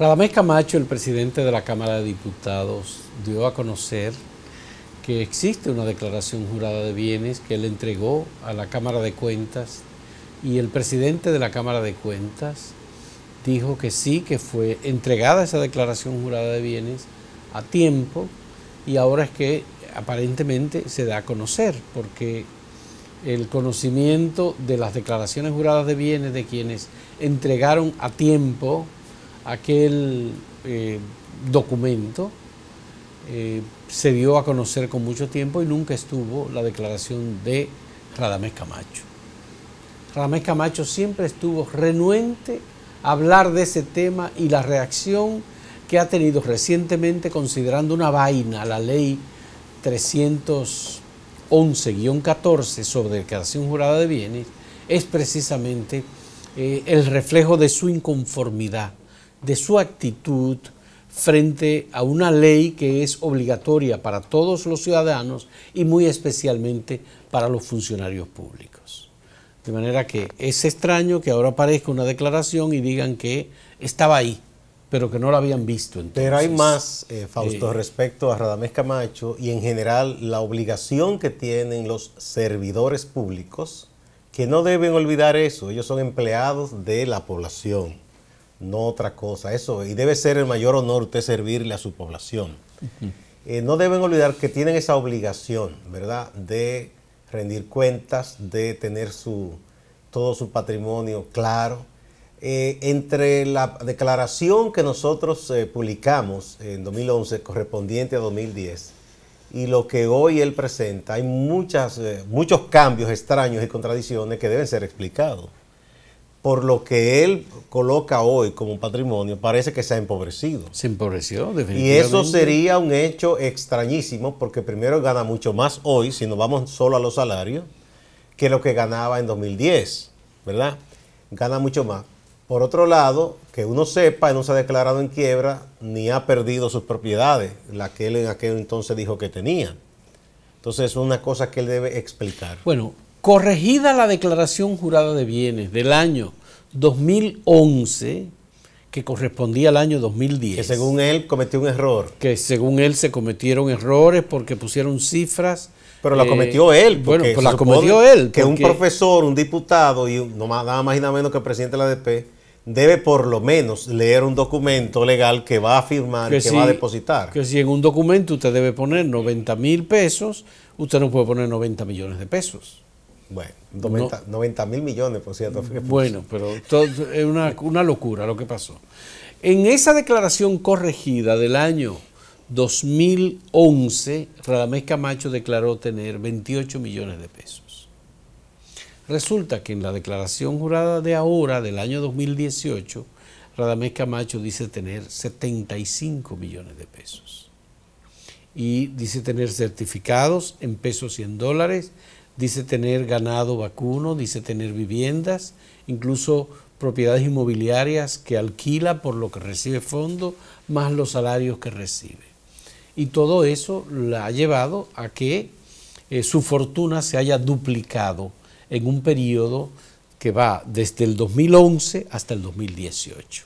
Radamés Camacho, el presidente de la Cámara de Diputados, dio a conocer que existe una declaración jurada de bienes que él entregó a la Cámara de Cuentas, y el presidente de la Cámara de Cuentas dijo que sí, que fue entregada esa declaración jurada de bienes a tiempo, y ahora es que aparentemente se da a conocer, porque el conocimiento de las declaraciones juradas de bienes de quienes entregaron a tiempo aquel documento se dio a conocer con mucho tiempo, y nunca estuvo la declaración de Radamés Camacho. Radamés Camacho siempre estuvo renuente a hablar de ese tema, y la reacción que ha tenido recientemente, considerando una vaina la ley 311-14 sobre declaración jurada de bienes, es precisamente el reflejo de su inconformidad, de su actitud frente a una ley que es obligatoria para todos los ciudadanos y muy especialmente para los funcionarios públicos. De manera que es extraño que ahora aparezca una declaración y digan que estaba ahí, pero que no la habían visto. Entonces, pero hay más, Fausto, respecto a Radamés Camacho y en general la obligación que tienen los servidores públicos, que no deben olvidar eso. Ellos son empleados de la población, no otra cosa. Eso, y debe ser el mayor honor usted servirle a su población. No deben olvidar que tienen esa obligación, ¿verdad?, de rendir cuentas, de tener todo su patrimonio claro. Entre la declaración que nosotros publicamos en 2011, correspondiente a 2010, y lo que hoy él presenta, hay muchos cambios extraños y contradicciones que deben ser explicados. Por lo que él coloca hoy como patrimonio, parece que se ha empobrecido. Se empobreció, definitivamente. Y eso sería un hecho extrañísimo, porque primero gana mucho más hoy, si nos vamos solo a los salarios, que lo que ganaba en 2010, ¿verdad? Gana mucho más. Por otro lado, que uno sepa, él no se ha declarado en quiebra, ni ha perdido sus propiedades, las que él en aquel entonces dijo que tenía. Entonces es una cosa que él debe explicar. Bueno, corregida la declaración jurada de bienes del año 2011, que correspondía al año 2010. Que según él cometió un error. Que según él se cometieron errores porque pusieron cifras. Pero la cometió él. Bueno, pues la cometió él. Que un profesor, un diputado y nada más y nada menos que el presidente de la ADP debe por lo menos leer un documento legal que va a firmar y que va a depositar. Que si en un documento usted debe poner 90.000 pesos, usted no puede poner 90 millones de pesos. Bueno, 90.000 millones, por cierto. Bueno, pero todo, es una locura lo que pasó. En esa declaración corregida del año 2011, Radamés Camacho declaró tener 28 millones de pesos. Resulta que en la declaración jurada de ahora, del año 2018, Radamés Camacho dice tener 75 millones de pesos. Y dice tener certificados en pesos y en dólares, dice tener ganado vacuno, dice tener viviendas, incluso propiedades inmobiliarias que alquila por lo que recibe fondo, más los salarios que recibe. Y todo eso la ha llevado a que su fortuna se haya duplicado en un periodo que va desde el 2011 hasta el 2018.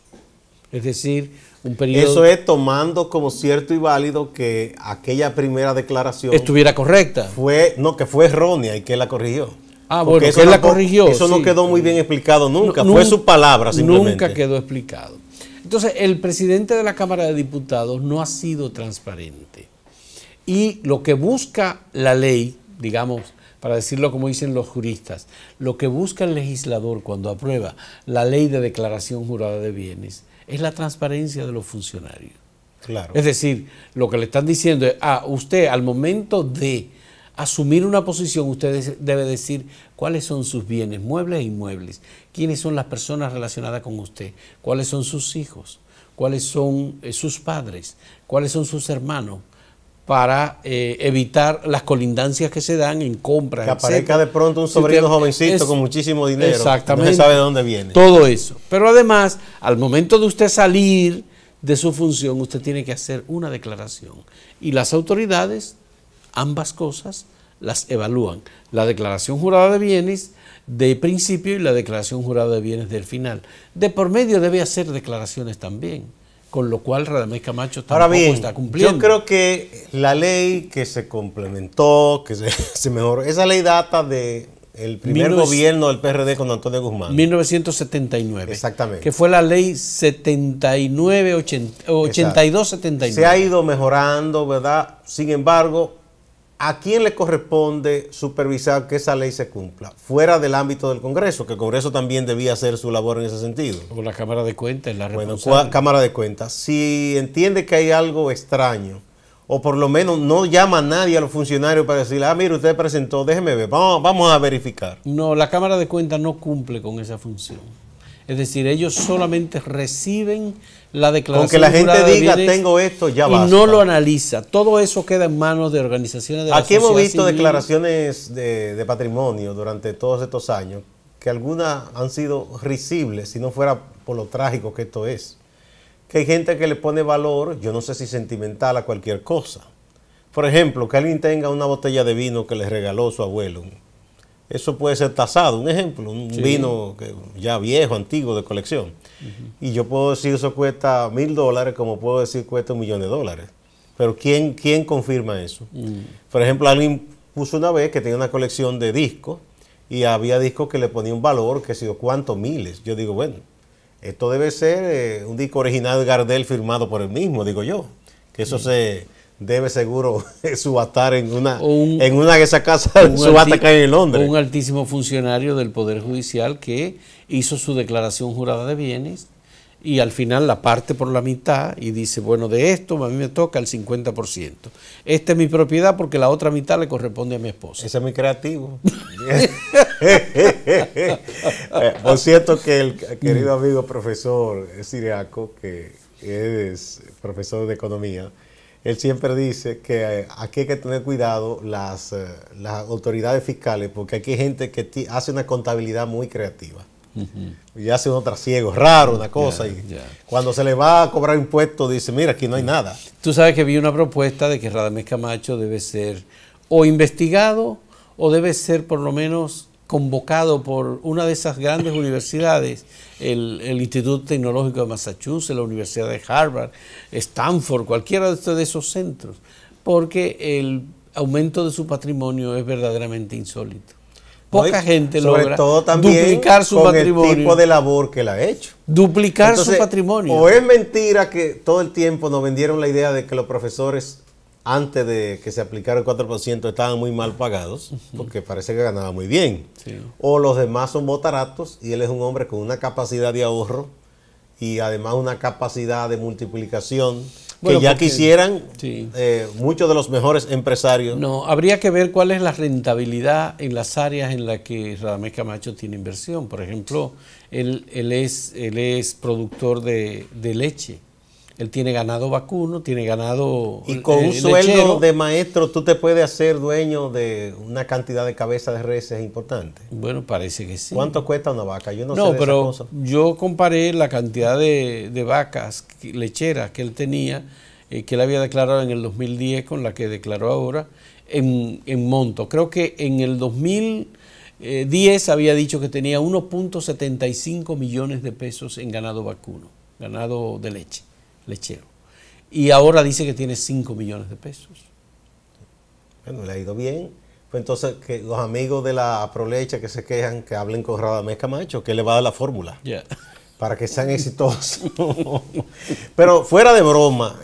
Es decir, un periodo... Eso es tomando como cierto y válido que aquella primera declaración... estuviera correcta. Que fue errónea y que él la corrigió. Ah, porque bueno, que él la corrigió. Eso no quedó muy bien explicado nunca. Fue su palabra simplemente. Nunca quedó explicado. Entonces, el presidente de la Cámara de Diputados no ha sido transparente. Y lo que busca la ley, digamos, para decirlo como dicen los juristas, lo que busca el legislador cuando aprueba la ley de declaración jurada de bienes es la transparencia de los funcionarios. Claro. Es decir, lo que le están diciendo es, usted al momento de asumir una posición, usted debe decir cuáles son sus bienes, muebles e inmuebles, quiénes son las personas relacionadas con usted, cuáles son sus hijos, cuáles son sus padres, cuáles son sus hermanos, para evitar las colindancias que se dan en compras. Que aparezca de pronto un sobrino jovencito con muchísimo dinero. Exactamente. No se sabe de dónde viene. Todo eso. Pero además, al momento de usted salir de su función, usted tiene que hacer una declaración. Y las autoridades, ambas cosas, las evalúan. La declaración jurada de bienes de principio y la declaración jurada de bienes del final. De por medio debe hacer declaraciones también, con lo cual Radamés Camacho Ahora tampoco bien, está cumpliendo. yo creo que la ley que se complementó, que se mejoró, esa ley data de el primer gobierno del PRD con Antonio Guzmán. 1979. Exactamente. Que fue la ley 82-79. Se ha ido mejorando, ¿verdad? Sin embargo, ¿a quién le corresponde supervisar que esa ley se cumpla? Fuera del ámbito del Congreso, que el Congreso también debía hacer su labor en ese sentido. O la Cámara de Cuentas es la responsable. Bueno, Cámara de Cuentas. Si entiende que hay algo extraño, o por lo menos no llama a nadie a los funcionarios para decirle, mire, usted presentó, déjeme ver, vamos a verificar. No, la Cámara de Cuentas no cumple con esa función. Es decir, ellos solamente reciben la declaración. Con que la gente diga, tengo esto, ya basta. Y no lo analiza. Todo eso queda en manos de organizaciones de la sociedad civil. Aquí hemos visto civil. Declaraciones de patrimonio durante todos estos años, que algunas han sido risibles, si no fuera por lo trágico que esto es. Que hay gente que le pone valor, yo no sé si sentimental, a cualquier cosa. Por ejemplo, que alguien tenga una botella de vino que le regaló su abuelo. Eso puede ser tasado, un ejemplo, un vino que ya viejo, antiguo, de colección. Y yo puedo decir eso cuesta $1,000, como puedo decir cuesta $1,000,000. Pero ¿quién confirma eso? Por ejemplo, alguien puso una vez que tenía una colección de discos y había discos que le ponía un valor, que sé yo, cuántos miles. Yo digo, bueno, esto debe ser un disco original de Gardel firmado por él mismo, digo yo. Que eso se debe seguro subastar en una de esas casas de subasta que hay en Londres. Un altísimo funcionario del Poder Judicial que hizo su declaración jurada de bienes y al final la parte por la mitad y dice, bueno, de esto a mí me toca el 50%. Esta es mi propiedad porque la otra mitad le corresponde a mi esposa. Ese es muy creativo. Por cierto que el querido amigo profesor Siriaco, que es profesor de economía, él siempre dice que aquí hay que tener cuidado las autoridades fiscales, porque aquí hay gente que hace una contabilidad muy creativa. Y hace un trasiego raro, una cosa. Cuando se le va a cobrar impuestos, dice, mira, aquí no hay nada. Tú sabes que vi una propuesta de que Radamés Camacho debe ser o investigado o debe ser por lo menos convocado por una de esas grandes universidades, el Instituto Tecnológico de Massachusetts, la Universidad de Harvard, Stanford, cualquiera de esos centros, porque el aumento de su patrimonio es verdaderamente insólito. Poca gente logra duplicar su patrimonio. El tipo de labor que él ha hecho. Duplicar su patrimonio. O es mentira que todo el tiempo nos vendieron la idea de que los profesores, antes de que se aplicara el 4%, estaban muy mal pagados, porque parece que ganaba muy bien. Sí. O los demás son botaratos y él es un hombre con una capacidad de ahorro y además una capacidad de multiplicación que ya quisieran muchos de los mejores empresarios. No, habría que ver cuál es la rentabilidad en las áreas en las que Radamés Camacho tiene inversión. Por ejemplo, él es productor de leche. Él tiene ganado vacuno, tiene ganado y con un sueldo de maestro tú te puedes hacer dueño de una cantidad de cabezas de reses importante. Bueno, parece que sí. ¿Cuánto cuesta una vaca? Yo no sé de pero esa cosa. Yo comparé la cantidad de vacas lecheras que él tenía, que él había declarado en el 2010 con la que declaró ahora en monto. Creo que en el 2010 había dicho que tenía 1.75 millones de pesos en ganado vacuno, ganado de leche. Lechero. Y ahora dice que tiene 5 millones de pesos. Bueno, le ha ido bien. Pues entonces, que los amigos de la Prolecha que se quejan, que hablen con Radamés Camacho, que le va a dar la fórmula para que sean exitosos. Pero fuera de broma,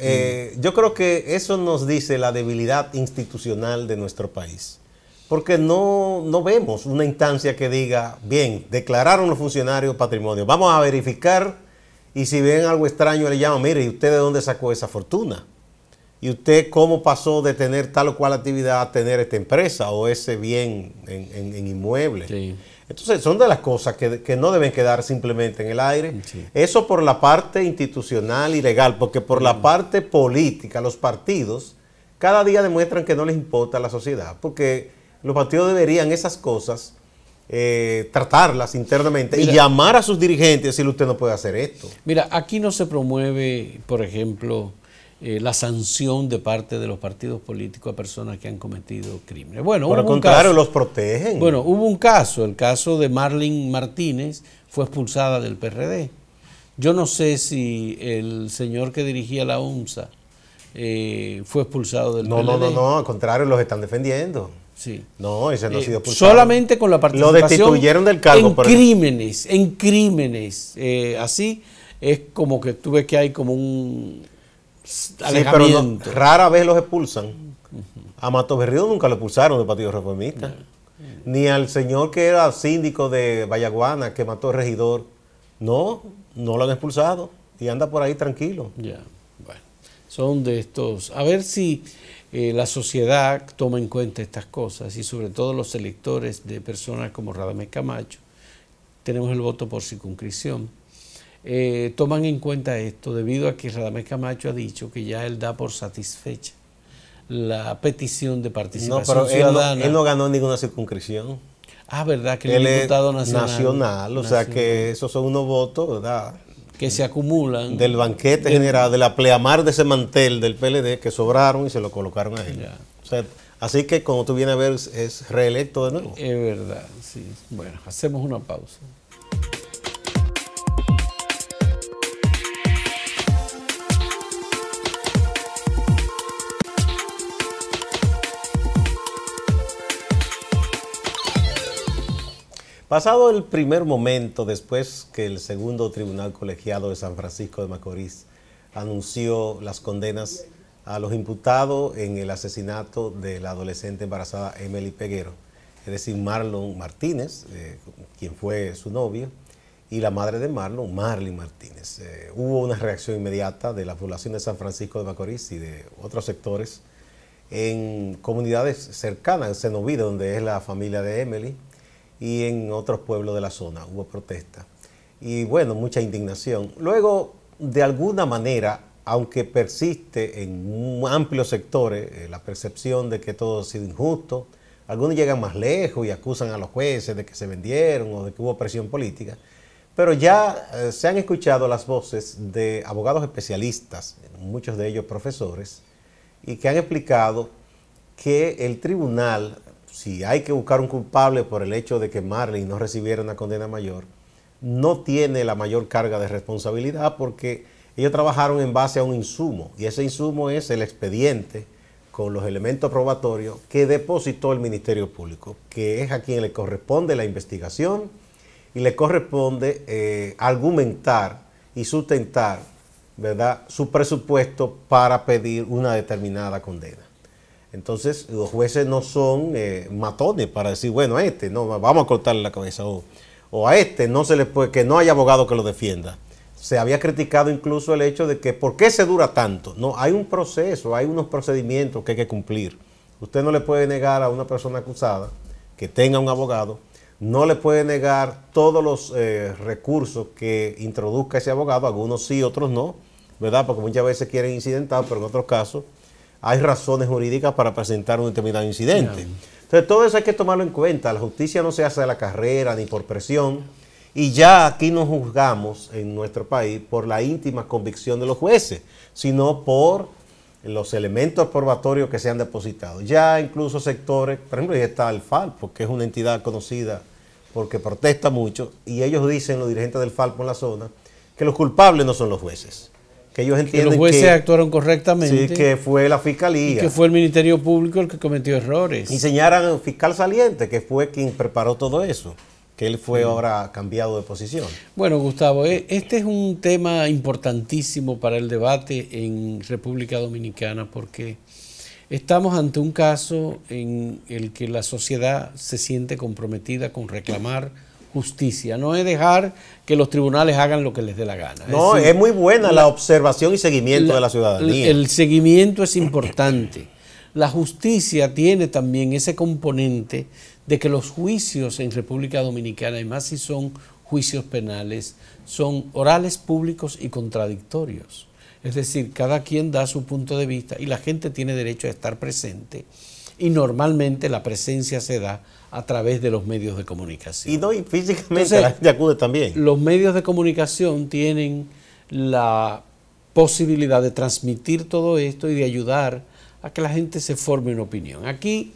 yo creo que eso nos dice la debilidad institucional de nuestro país. Porque no vemos una instancia que diga, bien, declararon los funcionarios patrimonio, vamos a verificar. Y si ven algo extraño, le llaman, mire, ¿y usted de dónde sacó esa fortuna? ¿Y usted cómo pasó de tener tal o cual actividad a tener esta empresa o ese bien en inmuebles? Sí. Entonces, son de las cosas que no deben quedar simplemente en el aire. Sí. Eso por la parte institucional y legal, porque por la parte política, los partidos cada día demuestran que no les importa la sociedad, porque los partidos deberían esas cosas tratarlas internamente y llamar a sus dirigentes y decirle, usted no puede hacer esto. Mira, aquí no se promueve, por ejemplo, la sanción de parte de los partidos políticos a personas que han cometido crímenes. Bueno, por el contrario, los protegen. Bueno, hubo un caso, el caso de Marlene Martínez, fue expulsada del PRD. Yo no sé si el señor que dirigía la UNSA fue expulsado del PLD. No, al contrario, los están defendiendo. Sí. No, ese no ha sido expulsado. Solamente con la participación. Lo destituyeron del cargo. En crímenes. Así es como que tú ves que hay como un alejamiento. Sí, pero rara vez los expulsan. A Mato Berrío nunca lo expulsaron del Partido Reformista. Ni al señor que era síndico de Vallaguana, que mató al regidor. No lo han expulsado. Y anda por ahí tranquilo. Ya, bueno. Son de estos. A ver si la sociedad toma en cuenta estas cosas y sobre todo los electores de personas como Radamés Camacho, tenemos el voto por circunscripción, toman en cuenta esto debido a que Radamés Camacho ha dicho que ya él da por satisfecha la petición de participación ciudadana. Él no ganó ninguna circunscripción. Ah, ¿verdad? Que el diputado nacional. O sea que esos son unos votos, ¿verdad?, que se acumulan. Del banquete general, de la pleamar de ese mantel del PLD que sobraron y se lo colocaron a él. O sea, así que como tú vienes a ver, es reelecto de nuevo. Es verdad, sí. Bueno, hacemos una pausa. Pasado el primer momento, después que el segundo tribunal colegiado de San Francisco de Macorís anunció las condenas a los imputados en el asesinato de la adolescente embarazada Emily Peguero, es decir, Marlon Martínez, quien fue su novia, y la madre de Marlon, Marley Martínez. Hubo una reacción inmediata de la población de San Francisco de Macorís y de otros sectores en comunidades cercanas, en Cenoví, donde es la familia de Emily, y en otros pueblos de la zona hubo protesta. Y bueno, mucha indignación. Luego, de alguna manera, aunque persiste en amplios sectores la percepción de que todo ha sido injusto, algunos llegan más lejos y acusan a los jueces de que se vendieron o de que hubo presión política, pero ya se han escuchado las voces de abogados especialistas, muchos de ellos profesores, y que han explicado que el tribunal, si hay que buscar un culpable por el hecho de que Marley no recibiera una condena mayor, no tiene la mayor carga de responsabilidad porque ellos trabajaron en base a un insumo y ese insumo es el expediente con los elementos probatorios que depositó el Ministerio Público, que es a quien le corresponde la investigación y le corresponde argumentar y sustentar, ¿verdad?, su presupuesto para pedir una determinada condena. Entonces, los jueces no son matones para decir, bueno, a este no, vamos a cortarle la cabeza, o a este no se le puede, que no haya abogado que lo defienda. Se había criticado incluso el hecho de que, ¿por qué se dura tanto? No, hay un proceso, hay unos procedimientos que hay que cumplir. Usted no le puede negar a una persona acusada que tenga un abogado, no le puede negar todos los recursos que introduzca ese abogado, algunos sí, otros no, ¿verdad? Porque muchas veces quieren incidentar, pero en otros casos hay razones jurídicas para presentar un determinado incidente. Entonces, todo eso hay que tomarlo en cuenta. La justicia no se hace a la carrera ni por presión. Y ya aquí no juzgamos en nuestro país por la íntima convicción de los jueces, sino por los elementos probatorios que se han depositado. Ya incluso sectores, por ejemplo, ya está el Falpo, que es una entidad conocida porque protesta mucho, y ellos dicen, los dirigentes del Falpo en la zona, que los culpables no son los jueces. Que ellos entienden que los jueces actuaron correctamente. Sí, que fue la fiscalía. Y que fue el Ministerio Público el que cometió errores. Y señalan al fiscal saliente, que fue quien preparó todo eso, que él fue ahora cambiado de posición. Bueno, Gustavo, este es un tema importantísimo para el debate en República Dominicana porque estamos ante un caso en el que la sociedad se siente comprometida con reclamar justicia, no es dejar que los tribunales hagan lo que les dé la gana. No, es muy buena la observación y seguimiento de la ciudadanía. El seguimiento es importante. La justicia tiene también ese componente de que los juicios en República Dominicana, y más si son juicios penales, son orales, públicos y contradictorios. Es decir, cada quien da su punto de vista y la gente tiene derecho a estar presente y normalmente la presencia se da a través de los medios de comunicación. Y no, y físicamente la gente acude también. Los medios de comunicación tienen la posibilidad de transmitir todo esto y de ayudar a que la gente se forme una opinión. Aquí,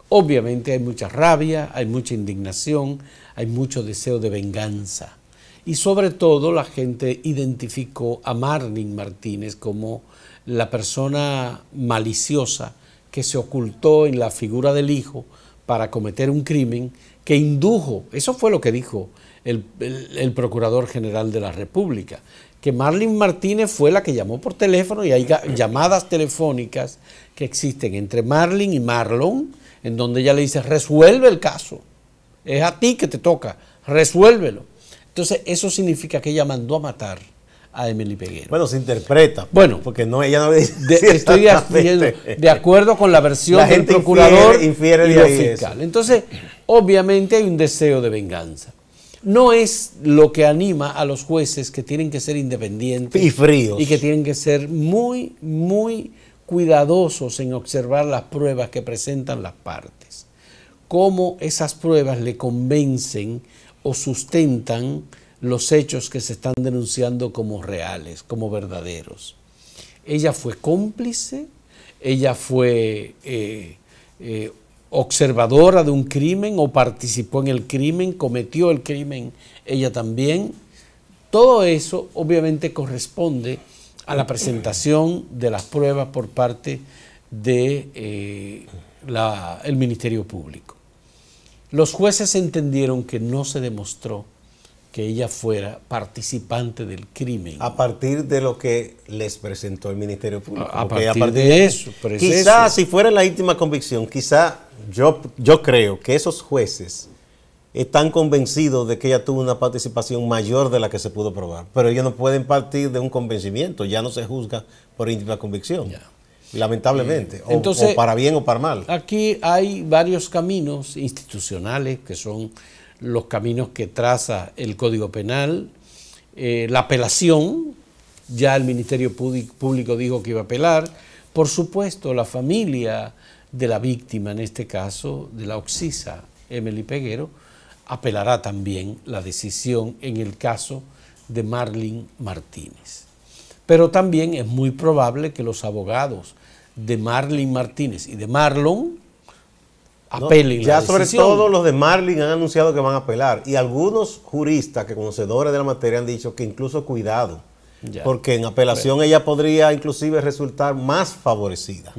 obviamente, hay mucha rabia, hay mucha indignación, hay mucho deseo de venganza. Y sobre todo la gente identificó a Marlin Martínez como la persona maliciosa que se ocultó en la figura del hijo para cometer un crimen que indujo, eso fue lo que dijo el Procurador General de la República, que Marlin Martínez fue la que llamó por teléfono, y hay llamadas telefónicas que existen entre Marlin y Marlon, en donde ella le dice, resuelve el caso, es a ti que te toca, resuélvelo. Entonces eso significa que ella mandó a matar a Emily Peguero. Bueno, se interpreta, bueno, porque no, ella no dice estoy de acuerdo con la versión del procurador infiere y del fiscal. Entonces, obviamente hay un deseo de venganza. No es lo que anima a los jueces, que tienen que ser independientes y fríos, y que tienen que ser muy, muy cuidadosos en observar las pruebas que presentan las partes. Cómo esas pruebas le convencen o sustentan los hechos que se están denunciando como reales, como verdaderos. Ella fue cómplice, ella fue observadora de un crimen o participó en el crimen, cometió el crimen ella también. Todo eso obviamente corresponde a la presentación de las pruebas por parte de el Ministerio Público. Los jueces entendieron que no se demostró que ella fuera participante del crimen. A partir de lo que les presentó el Ministerio Público. A partir de eso. Quizás si fuera la íntima convicción, quizá yo creo que esos jueces están convencidos de que ella tuvo una participación mayor de la que se pudo probar. Pero ellos no pueden partir de un convencimiento, ya no se juzga por íntima convicción. Ya. Lamentablemente, entonces, o para bien o para mal. Aquí hay varios caminos institucionales que son los caminos que traza el Código Penal, la apelación, ya el Ministerio Público dijo que iba a apelar, por supuesto la familia de la víctima, en este caso de la occisa Emily Peguero, apelará también la decisión en el caso de Marlin Martínez. Pero también es muy probable que los abogados de Marlin Martínez y de Marlon apelen ya la sobre todo los de Marlin han anunciado que van a apelar, y algunos juristas que conocedores de la materia han dicho que incluso cuidado, porque en apelación ella podría inclusive resultar más favorecida.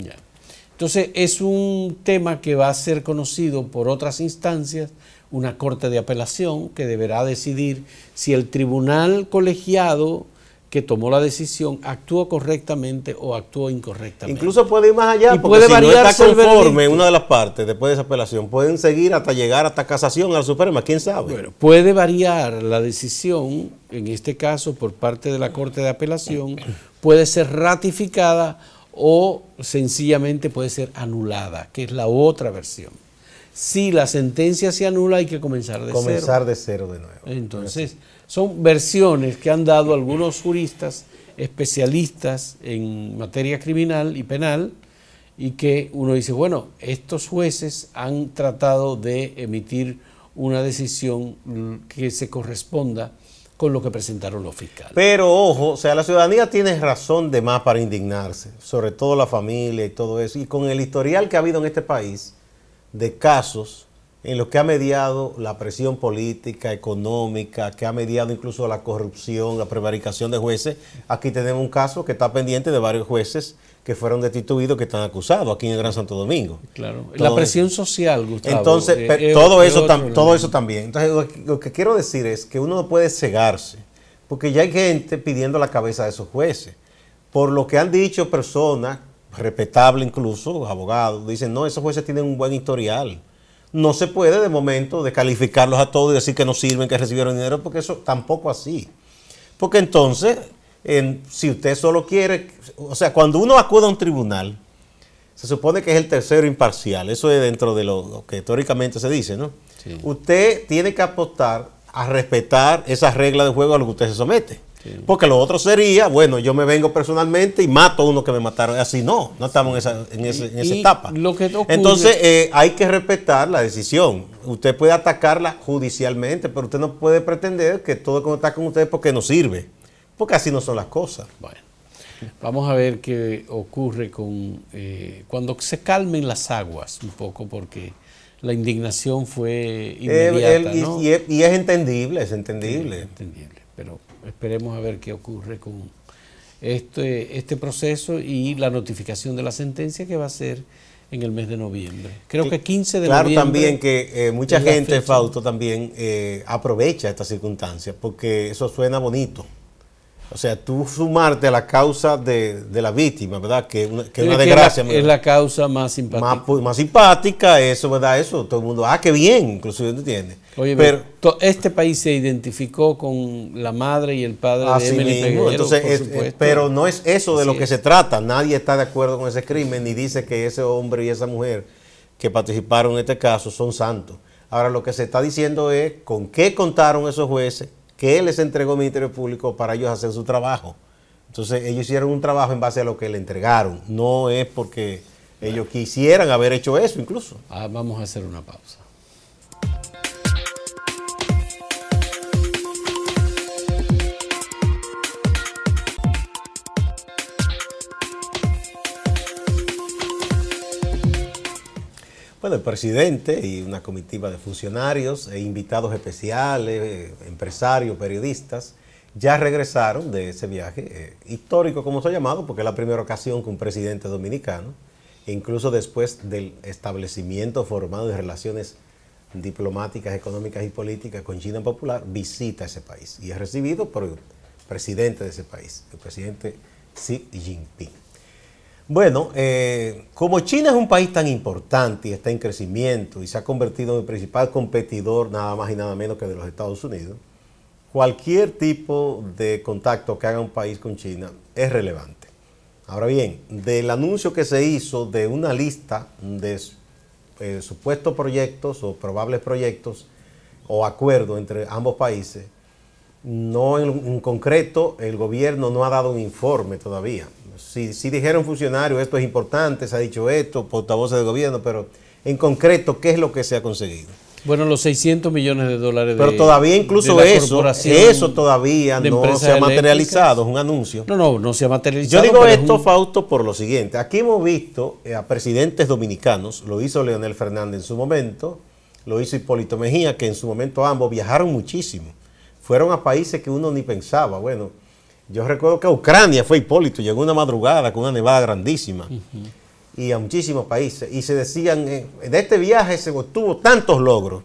Entonces es un tema que va a ser conocido por otras instancias, una corte de apelación que deberá decidir si el tribunal colegiado que tomó la decisión actuó correctamente o actuó incorrectamente. Incluso puede ir más allá, y porque puede si no está conforme el una de las partes después de esa apelación, pueden seguir hasta llegar hasta casación a la Suprema, quién sabe. Bueno, puede variar la decisión, en este caso por parte de la Corte de Apelación, puede ser ratificada o sencillamente puede ser anulada, que es la otra versión. Si la sentencia se anula, hay que comenzar de cero. Comenzar de cero de nuevo. Entonces, son versiones que han dado algunos juristas especialistas en materia criminal y penal, y que uno dice, bueno, estos jueces han tratado de emitir una decisión que se corresponda con lo que presentaron los fiscales. Pero ojo, o sea, la ciudadanía tiene razón de más para indignarse, sobre todo la familia y todo eso, y con el historial que ha habido en este país de casos en los que ha mediado la presión política, económica, que ha mediado incluso la corrupción, la prevaricación de jueces. Aquí tenemos un caso que está pendiente de varios jueces que fueron destituidos, que están acusados aquí en el Gran Santo Domingo. Claro, la presión social, Gustavo. Entonces, todo eso también. Entonces, lo que quiero decir es que uno no puede cegarse, porque ya hay gente pidiendo la cabeza de esos jueces. Por lo que han dicho personas, respetables incluso, abogados, dicen, no, esos jueces tienen un buen historial. No se puede de momento descalificarlos a todos y decir que no sirven, que recibieron dinero, porque eso tampoco así. Porque entonces, si usted solo quiere, o sea, cuando uno acude a un tribunal, se supone que es el tercero imparcial, eso es dentro de lo que históricamente se dice, ¿no? Sí. Usted tiene que apostar a respetar esas reglas de juego a lo que usted se somete. Sí. Porque lo otro sería, bueno, yo me vengo personalmente y mato a uno que me mataron. Así no estamos en esa etapa. Entonces hay que respetar la decisión. Usted puede atacarla judicialmente, pero usted no puede pretender que todo como está con usted es porque no sirve. Porque así no son las cosas. Bueno, vamos a ver qué ocurre con cuando se calmen las aguas un poco, porque la indignación fue inmediata, ¿no? Y es entendible, es entendible. Sí, es entendible, pero esperemos a ver qué ocurre con este proceso y la notificación de la sentencia que va a ser en el mes de noviembre. Creo que 15 de noviembre. Claro, también que mucha gente, Fausto, también aprovecha esta circunstancia porque eso suena bonito. O sea, tú sumarte a la causa de la víctima, ¿verdad? Que una desgracia. Es la causa más simpática. Más simpática, eso, ¿verdad? Eso, todo el mundo, qué bien, inclusive, ¿entiendes? Oye, pero este país se identificó con la madre y el padre de Emily Peguero, entonces, por supuesto. pero no es eso de lo que se trata. Nadie está de acuerdo con ese crimen, ni dice que ese hombre y esa mujer que participaron en este caso son santos. Ahora, lo que se está diciendo es con qué contaron esos jueces, qué les entregó el Ministerio Público para ellos hacer su trabajo. Entonces, ellos hicieron un trabajo en base a lo que le entregaron. No es porque ellos quisieran haber hecho eso, incluso. Vamos a hacer una pausa. Bueno, el presidente y una comitiva de funcionarios e invitados especiales, empresarios, periodistas, ya regresaron de ese viaje histórico, como se ha llamado, porque es la primera ocasión que un presidente dominicano, incluso después del establecimiento formado de relaciones diplomáticas, económicas y políticas con China Popular, visita ese país y es recibido por el presidente de ese país, el presidente Xi Jinping. Bueno, como China es un país tan importante y está en crecimiento y se ha convertido en el principal competidor nada más y nada menos que de los Estados Unidos, cualquier tipo de contacto que haga un país con China es relevante. Ahora bien, del anuncio que se hizo de una lista de supuestos proyectos o probables proyectos o acuerdos entre ambos países, no en concreto el gobierno no ha dado un informe todavía. Si dijeron funcionarios, esto es importante, se ha dicho esto, portavoces del gobierno, pero en concreto, ¿qué es lo que se ha conseguido? Bueno, los 600 millones de dólares pero todavía incluso eso todavía no se ha materializado, es un anuncio. No se ha materializado. Yo digo esto, Fausto, por lo siguiente. Aquí hemos visto a presidentes dominicanos, lo hizo Leonel Fernández en su momento, lo hizo Hipólito Mejía, que en su momento ambos viajaron muchísimo. Fueron a países que uno ni pensaba. Bueno, yo recuerdo que a Ucrania fue Hipólito, llegó una madrugada con una nevada grandísima. Y a muchísimos países. Y se decían, de este viaje se obtuvo tantos logros.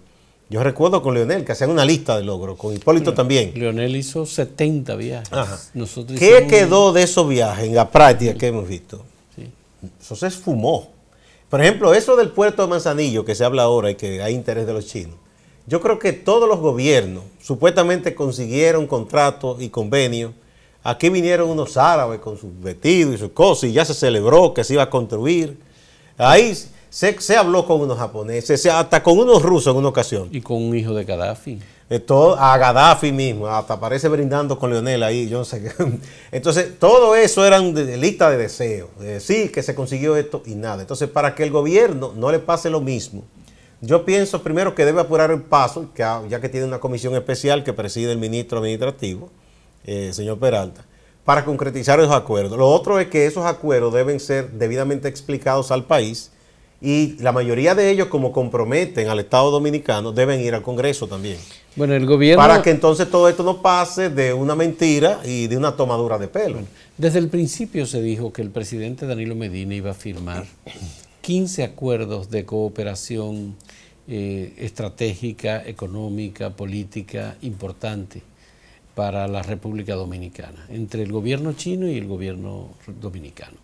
Yo recuerdo con Leonel que hacían una lista de logros, con Hipólito también. Leonel hizo 70 viajes. Ajá. ¿Qué quedó de esos viajes en la práctica que hemos visto? Sí. Eso se esfumó. Por ejemplo, eso del puerto de Manzanillo que se habla ahora y que hay interés de los chinos. Yo creo que todos los gobiernos supuestamente consiguieron contratos y convenios. Aquí vinieron unos árabes con sus vestidos y sus cosas y ya se celebró que se iba a construir. Ahí se habló con unos japoneses, hasta con unos rusos en una ocasión. Y con un hijo de Gaddafi. A Gaddafi mismo, hasta aparece brindando con Leonel ahí, yo no sé qué. Entonces, todo eso eran lista de deseos. Sí, que se consiguió esto y nada. Entonces, para que el gobierno no le pase lo mismo, yo pienso primero que debe apurar el paso, ya que tiene una comisión especial que preside el ministro administrativo, señor Peralta, para concretizar esos acuerdos. Lo otro es que esos acuerdos deben ser debidamente explicados al país y la mayoría de ellos, como comprometen al Estado Dominicano, deben ir al Congreso también. Bueno, el gobierno... Para que entonces todo esto no pase de una mentira y de una tomadura de pelo. Bueno, desde el principio se dijo que el presidente Danilo Medina iba a firmar 15 acuerdos de cooperación estratégica, económica, política, importante para la República Dominicana, entre el gobierno chino y el gobierno dominicano.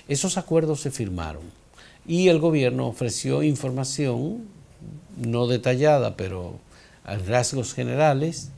Esos acuerdos se firmaron y el gobierno ofreció información, no detallada, pero a rasgos generales,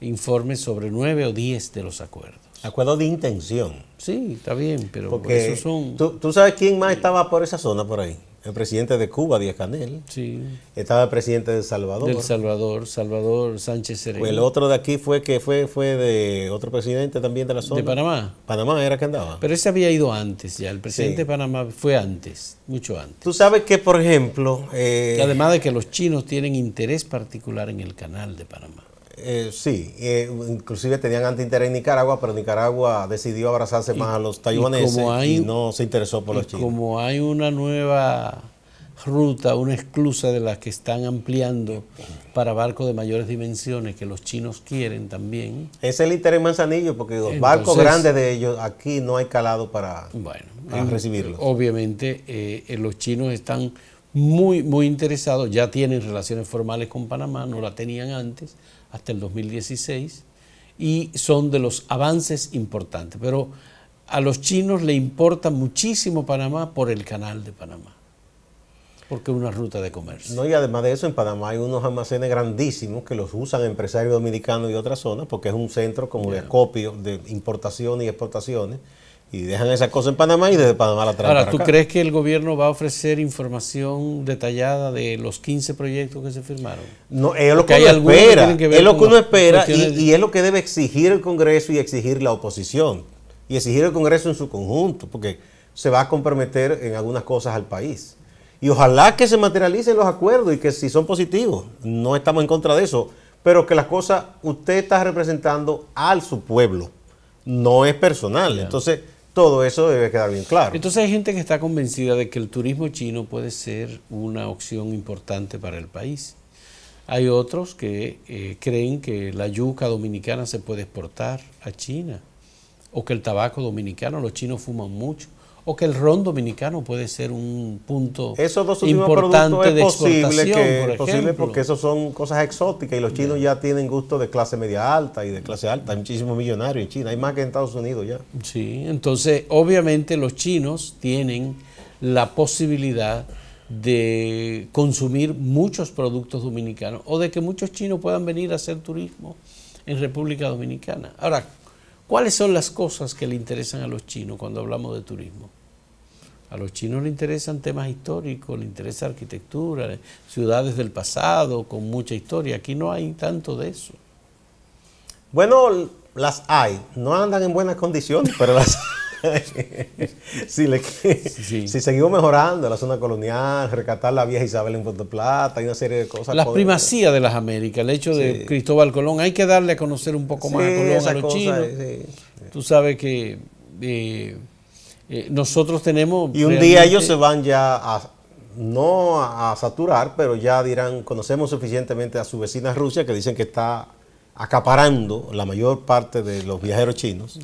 informes sobre 9 o 10 de los acuerdos. Acuerdos de intención. Sí, está bien, pero porque esos son... ¿Tú sabes quién más estaba por esa zona por ahí? El presidente de Cuba, Díaz-Canel. Sí. Estaba el presidente de El Salvador. Del Salvador, Salvador Sánchez Serén. El otro de aquí fue de otro presidente también de la zona. ¿De Panamá? Panamá era que andaba. Pero ese había ido antes ya. El presidente de Panamá fue antes, mucho antes. Tú sabes que, por ejemplo... además de que los chinos tienen interés particular en el canal de Panamá. Sí, inclusive tenían antiinterés en Nicaragua, pero Nicaragua decidió abrazarse más a los taiwaneses y no se interesó por los chinos. Como hay una nueva ruta, una esclusa de las que están ampliando para barcos de mayores dimensiones que los chinos quieren también. Ese es el interés Manzanillo, porque los barcos grandes de ellos aquí no hay calado para recibirlos. Obviamente los chinos están muy interesados, ya tienen relaciones formales con Panamá, no la tenían antes, hasta el 2016, y son de los avances importantes. Pero a los chinos le importa muchísimo Panamá por el canal de Panamá, porque es una ruta de comercio. No, y además de eso, en Panamá hay unos almacenes grandísimos que los usan empresarios dominicanos y otras zonas, porque es un centro como de acopio, de importaciones y exportaciones, y dejan esas cosas en Panamá y desde Panamá la traen. Ahora, ¿tú crees que el gobierno va a ofrecer información detallada de los 15 proyectos que se firmaron? No, es lo que uno espera, es lo que uno espera y es lo que debe exigir el Congreso y exigir la oposición, y exigir el Congreso en su conjunto, porque se va a comprometer en algunas cosas al país. Y ojalá que se materialicen los acuerdos y que si son positivos, no estamos en contra de eso, pero que las cosas, usted está representando a su pueblo, no es personal. Entonces, todo eso debe quedar bien claro. Entonces hay gente que está convencida de que el turismo chino puede ser una opción importante para el país. Hay otros que creen que la yuca dominicana se puede exportar a China, o que el tabaco dominicano, los chinos fuman mucho, o que el ron dominicano puede ser un punto importante de exportación, por ejemplo. Porque esos son cosas exóticas y los chinos ya tienen gusto de clase media alta y de clase alta. Hay muchísimos millonarios en China, hay más que en Estados Unidos ya. Sí, entonces obviamente los chinos tienen la posibilidad de consumir muchos productos dominicanos o de que muchos chinos puedan venir a hacer turismo en República Dominicana. Ahora, ¿cuáles son las cosas que le interesan a los chinos cuando hablamos de turismo? A los chinos les interesan temas históricos, les interesa arquitectura, ciudades del pasado con mucha historia. Aquí no hay tanto de eso. Bueno, las hay. No andan en buenas condiciones, pero las si seguimos mejorando la zona colonial, rescatar la vieja Isabel en Puerto Plata, hay una serie de cosas. La primacía de las Américas, el hecho de Cristóbal Colón, hay que darle a conocer un poco más a Colón, a los chinos. Tú sabes que nosotros tenemos... Y un día ellos se van ya no a saturar, pero ya dirán, conocemos suficientemente a su vecina Rusia, que dicen que está acaparando la mayor parte de los viajeros chinos,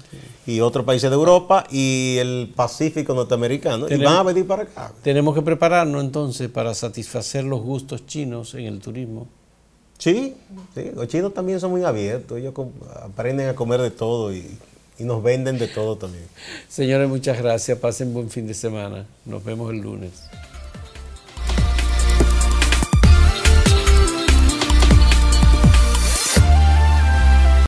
y otros países de Europa y el Pacífico norteamericano, y van a venir para acá. Tenemos que prepararnos entonces para satisfacer los gustos chinos en el turismo. Sí, los chinos también son muy abiertos, ellos aprenden a comer de todo y nos venden de todo también. Señores, muchas gracias, pasen buen fin de semana, nos vemos el lunes.